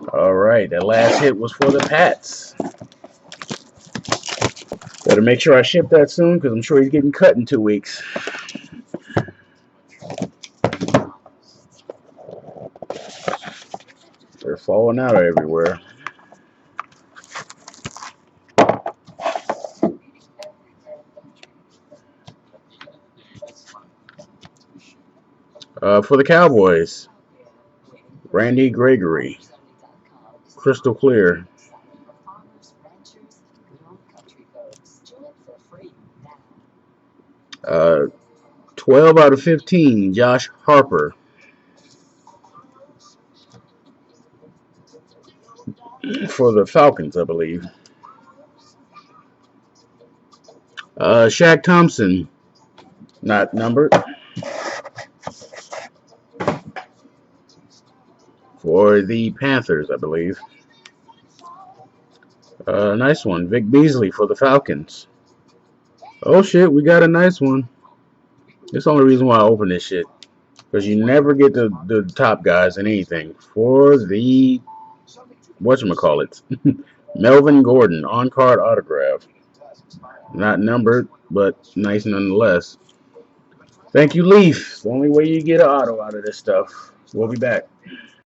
Alright, that last hit was for the Pats. Better make sure I ship that soon because I'm sure he's getting cut in 2 weeks. They're falling out everywhere. For the Cowboys, Randy Gregory, crystal clear. 12 out of 15, Josh Harper. For the Falcons, I believe. Shaq Thompson, not numbered. For the Panthers, I believe. Nice one. Vic Beasley for the Falcons. Oh shit, we got a nice one. That's the only reason why I open this shit. Because you never get the top guys in anything. For the whatchamacallit. Melvin Gordon, on-card autograph. Not numbered, but nice nonetheless. Thank you, Leaf. The only way you get an auto out of this stuff. We'll be back.